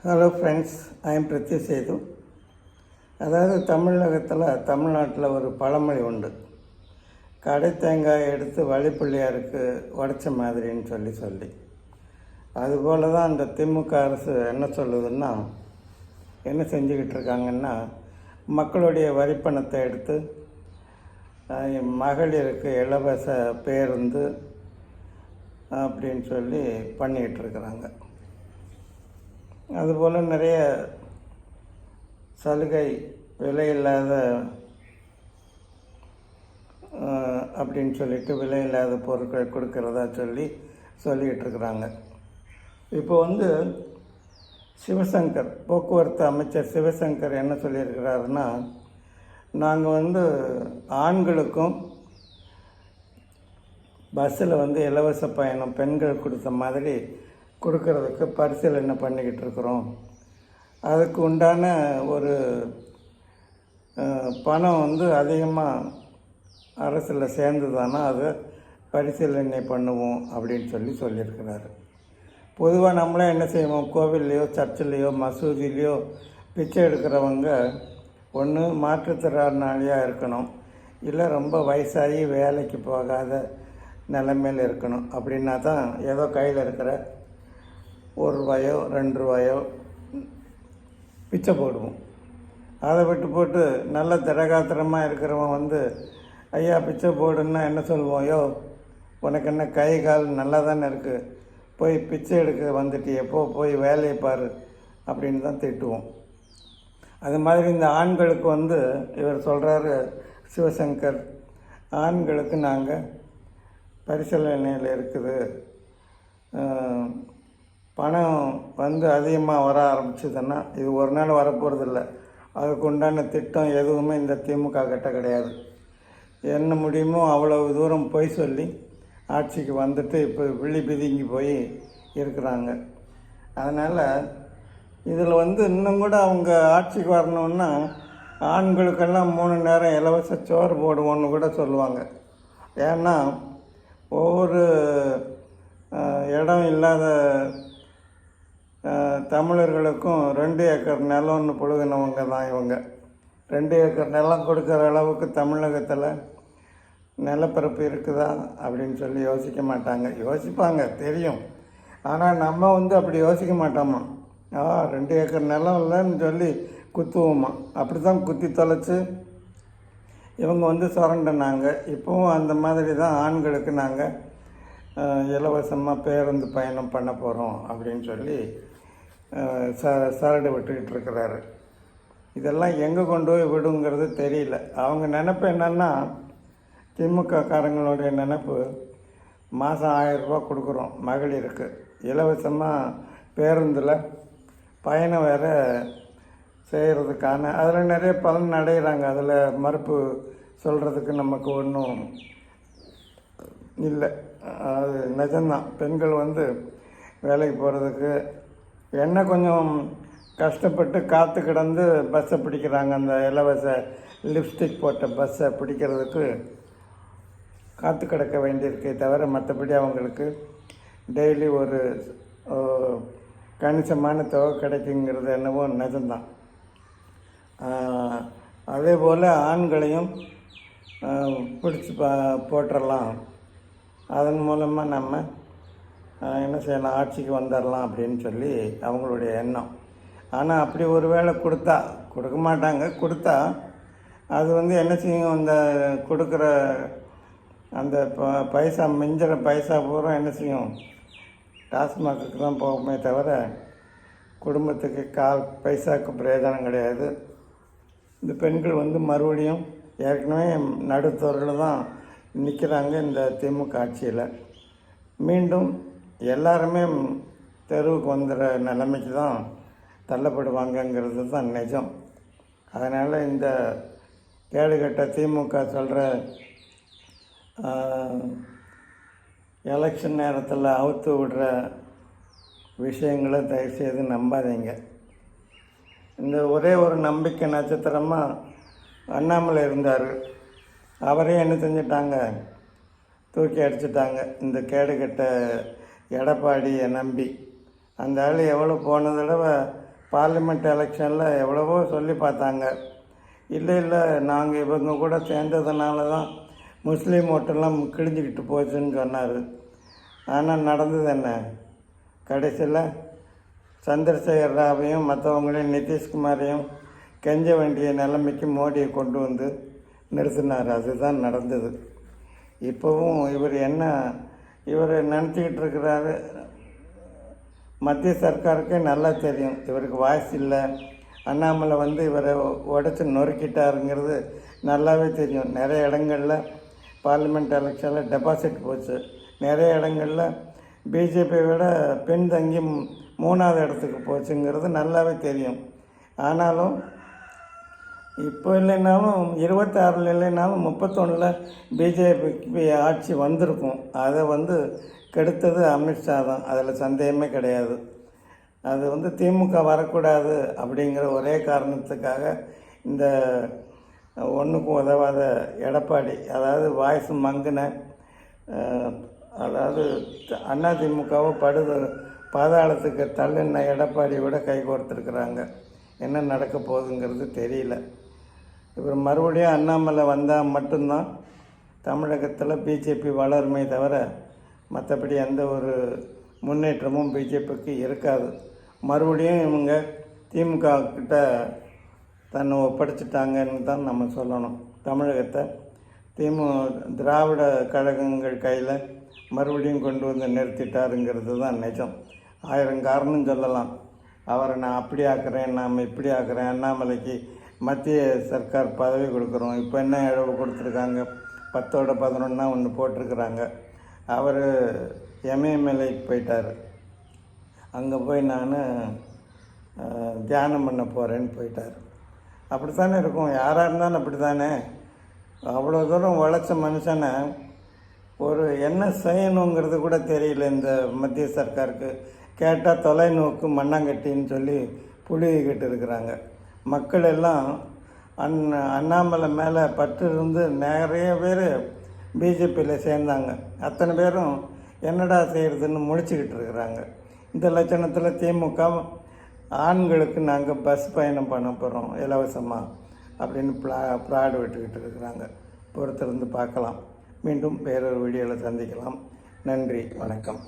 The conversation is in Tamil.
Hello friends, I am Prathya Sethu. அதாவது தமிழ்நாட்டில் ஒரு பழமொழி உண்டு. கடை தேங்காய் எடுத்து வழிப்பிள்ளையாருக்கு உடைச்ச மாதிரின்னு சொல்லி அதுபோல் தான் அந்த திமுக அரசு என்ன சொல்லுதுன்னா, என்ன செஞ்சுக்கிட்டு இருக்காங்கன்னா, மக்களுடைய வரிப்பணத்தை எடுத்து மகளிருக்கு இலவச பேருந்து அப்படின்னு சொல்லி பண்ணிக்கிட்டு இருக்கிறாங்க. அதுபோல் நிறைய சலுகை, விலையில்லாத அப்படின்னு சொல்லிட்டு விலையில்லாத பொருட்கள் கொடுக்கறதா சொல்லிக்கிட்டு இருக்கிறாங்க. இப்போ சிவசங்கர், போக்குவரத்து அமைச்சர் சிவசங்கர் என்ன சொல்லியிருக்கிறாருன்னா, நாங்கள் ஆண்களுக்கும் பஸ்ஸில் இலவச பயணம் பெண்கள் கொடுத்த மாதிரி கொடுக்கறதுக்கு பரிசீலனை பண்ணிக்கிட்டு இருக்கிறோம். அதுக்கு உண்டான ஒரு பணம் அதிகமாக அரசில் சேர்ந்துதானா அதை பரிசீலனை பண்ணுவோம் அப்படின்னு சொல்லியிருக்கிறாரு. பொதுவாக நம்மளே என்ன செய்வோம், கோவில்லையோ சர்ச்சிலையோ மசூதிலையோ பிச்சை எடுக்கிறவங்க ஒன்று மாற்றுத்திறனாளியாக இருக்கணும், இல்லை ரொம்ப வயசாகி வேலைக்கு போகாத நிலைமையில் இருக்கணும். அப்படின்னா தான் ஏதோ கையில் இருக்கிற ₹1 ₹2 பிச்சை போடுவோம். அதை விட்டு போட்டு நல்ல திடகாத்திரமாக இருக்கிறவன் ஐயா பிச்சை போடுன்னா என்ன சொல்லுவோம், யோ உனக்கு என்ன கை கால் நல்லா தானே இருக்குது, போய் பிச்சை எடுக்க வந்துட்டு எப்போ போய் வேலையை பாரு அப்படின்னு தான் திட்டுவோம். அது மாதிரி இந்த ஆண்களுக்கு இவர் சொல்கிறாரு சிவசங்கர், ஆண்களுக்கு நாங்கள் பரிசீலனையில் இருக்குது, பணம் அதிகமாக வர ஆரம்பிச்சதுன்னா, இது ஒரு நாள் வரப்போகிறதில்ல, அதுக்கு உண்டான திட்டம் எதுவுமே இந்த திமுக கிட்ட கிடையாது. என்ன முடியுமோ அவ்வளவு தூரம் போய் சொல்லி ஆட்சிக்கு வந்துட்டு இப்போ விழி பிதுங்கி போய் இருக்கிறாங்க. அதனால் இதில் இன்னும் கூட அவங்க ஆட்சிக்கு வரணுன்னா ஆண்களுக்கெல்லாம் 3 நேரம் இலவச சோறு போடுவோன்னு கூட சொல்லுவாங்க. ஏன்னா ஒவ்வொரு இடம் இல்லாத தமிழர்களுக்கும் 2 ஏக்கர் நிலம்னு புழுகினவங்க தான் இவங்க. 2 ஏக்கர் நிலம் கொடுக்குற அளவுக்கு தமிழகத்தில் நிலப்பரப்பு இருக்குதா அப்படின்னு யோசிக்க மாட்டாங்க. யோசிப்பாங்க, தெரியும். ஆனால் நம்ம அப்படி யோசிக்க மாட்டோமா. 2 ஏக்கர் நிலம் இல்லைன்னு குத்துவோமா. அப்படி தான் குத்தி தொலைச்சி இவங்க சுரண்டினாங்க. இப்போவும் அந்த மாதிரி தான் ஆண்களுக்கு நாங்கள் இலவசமாக பேருந்து பயணம் பண்ண போகிறோம் அப்படின்னு சரடு விட்டுக்கிட்டு இருக்கிறாரு. இதெல்லாம் எங்கே கொண்டு போய் விடுங்கிறது தெரியல. அவங்க நினப்பு என்னென்னா, திமுக காரங்களுடைய நினப்பு, மாதம் ₹1000 கொடுக்குறோம் மகளிருக்கு இலவசமாக பேருந்தில் பயணம் வேறு செய்கிறதுக்கான, அதில் நிறைய பலன் அடைகிறாங்க. அதில் மறுப்பு சொல்கிறதுக்கு நமக்கு ஒன்றும் இல்லை. அது நிஜம்தான். பெண்கள் வேலைக்கு போகிறதுக்கு என்ன கொஞ்சம் கஷ்டப்பட்டு காற்று கிடந்து பஸ்ஸை பிடிக்கிறாங்க. அந்த இலவச லிப்ஸ்டிக் போட்ட பஸ்ஸை பிடிக்கிறதுக்கு காற்று கிடக்க வேண்டியிருக்கே தவிர, மற்றபடி அவங்களுக்கு டெய்லி ஒரு கணிசமான தொகை கிடைக்குங்கிறது என்னவோ நிஜம்தான். அதே போல் ஆண்களையும் பிடிச்சி போட்டுடலாம், அதன் மூலமாக நம்ம என்ன செய்யலாம், ஆட்சிக்கு வந்துடலாம் அப்படின்னு அவங்களுடைய எண்ணம். ஆனால் அப்படி ஒரு வேளை கொடுக்க மாட்டாங்க. கொடுத்தா அது என்ன செய்யும், அந்த கொடுக்குற அந்த பைசா, மிஞ்சிற பைசா பூரா என்ன செய்யும், டாஸ்மாக்கு தான் போகுமே தவிர குடும்பத்துக்கு பைசாவுக்கு பிரயோஜனம் கிடையாது. இந்த பெண்கள் மறுபடியும் ஏற்கனவே நடுத்தோரில் தான் நிற்கிறாங்க. இந்த திமுக ஆட்சியில் மீண்டும் எல்லாருமே தெருவுக்கு வந்துடுற நிலைமைக்கு தான் தள்ளப்படுவாங்கங்கிறது தான் நிஜம். அதனால் இந்த கேடுகட்ட திமுக சொல்கிற எலெக்ஷன் நேரத்தில் அவுத்து விடுற விஷயங்களை தயவுசெய்து நம்பாதீங்க. இந்த ஒரே ஒரு நம்பிக்கை நட்சத்திரமாக அண்ணாமலை இருந்தார். அவரே என்ன செஞ்சிட்டாங்க, தூக்கி அடிச்சிட்டாங்க. இந்த கேடுகட்ட எடப்பாடியை நம்பி அந்த ஆள் எவ்வளோ போன தடவை பார்லிமெண்ட் எலெக்ஷனில் எவ்வளவோ சொல்லி பார்த்தாங்க. இல்லை நாங்கள் இவங்க கூட சேர்ந்ததுனால தான் முஸ்லீம் ஓட்டெல்லாம் கிழிஞ்சிக்கிட்டு போச்சுன்னு சொன்னார். ஆனால் நடந்தது என்ன? கடைசியில் சந்திரசேகர் ராவையும் மற்றவங்களையும் நிதிஷ்குமாரையும் கெஞ்ச வேண்டிய நிலைமைக்கு மோடியை கொண்டு வந்து நிறுத்தினார். அதுதான் நடந்தது. இப்போவும் இவர் நினச்சிக்கிட்டு இருக்கிறாரு. மத்திய சர்க்காருக்கே நல்லா தெரியும் இவருக்கு வாய்ஸ் இல்லை. அண்ணாமலை இவரை உடச்சி நொறுக்கிட்டாருங்கிறது நல்லாவே தெரியும். நிறைய இடங்களில் பார்லிமெண்ட் எலெக்ஷனில் டெபாசிட் போச்சு. நிறைய இடங்களில் பிஜேபியை விட பின்தங்கி 3வது இடத்துக்கு போச்சுங்கிறது நல்லாவே தெரியும். ஆனாலும் இப்போ இல்லைனாலும் 26 இல்லைனாலும் 31 பிஜேபிக்கு ஆட்சி வந்திருக்கும். அதை கெடுத்தது அமித்ஷா தான், அதில் சந்தேகமே கிடையாது. அது திமுக வரக்கூடாது அப்படிங்கிற ஒரே காரணத்துக்காக இந்த ஒன்றுக்கும் உதவாத எடப்பாடி, அதாவது வாய்ஸ் மங்கின, அதாவது அதிமுகவை பாதாளத்துக்கு தள்ளின எடப்பாடி விட கை கோர்த்துருக்குறாங்க. என்ன நடக்க போகுதுங்கிறது தெரியல. இப்போ மறுபடியும் அண்ணாமலை வந்தால் மட்டும்தான் தமிழகத்தில் பிஜேபி வளருமே தவிர மற்றபடி எந்த ஒரு முன்னேற்றமும் பிஜேபிக்கு இருக்காது. மறுபடியும் இவங்க திமுக கிட்ட தன்னை ஒப்படைச்சிட்டாங்கன்னு தான் நம்ம சொல்லணும். தமிழகத்தை திராவிட கழகங்கள் கையில் மறுபடியும் கொண்டு வந்து நிறுத்திட்டாருங்கிறது தான் நிஜம். 1000 காரணம் சொல்லலாம். அவரை நான் அப்படி ஆக்குறேன், நாம் இப்படி ஆக்குறேன், அண்ணாமலைக்கு மத்திய சர்க்கார் பதவி கொடுக்குறோம். இப்போ என்ன இழவு கொடுத்துருக்காங்க, 10ஓட 11 ஒன்று போட்டிருக்கிறாங்க. அவர் எம்ஏஎம்எல்ஏக்கு போயிட்டார். அங்கே போய் நான் தியானம் பண்ண போகிறேன்னு போயிட்டார். அப்படி தானே இருக்கும், யாராக இருந்தாலும் அப்படி தானே. அவ்வளோ தூரம் உழைச்ச மனுஷனை ஒரு என்ன செய்யணுங்கிறது கூட தெரியல இந்த மத்திய சர்க்காருக்கு. கேட்டால் தொலைநோக்கு மண்ணாங்கட்டின்னு சொல்லி புழுகிக்கிட்டு இருக்கிறாங்க. மக்கள் எல்லாம் அண்ணாமலை மேலே பற்று இருந்து நிறைய பேர் பிஜேபியில் சேர்ந்தாங்க. அத்தனை பேரும் என்னடா செய்கிறதுன்னு முழிச்சுக்கிட்டு இருக்கிறாங்க. இந்த லட்சணத்தில் திமுக ஆண்களுக்கு நாங்கள் பஸ் பயணம் பண்ண போகிறோம் இலவசமாக அப்படின்னு ப்ராடு விட்டுக்கிட்டு இருக்கிறாங்க. பொறுத்திருந்து பார்க்கலாம். மீண்டும் வேறொரு வீடியோவில் சந்திக்கலாம். நன்றி, வணக்கம்.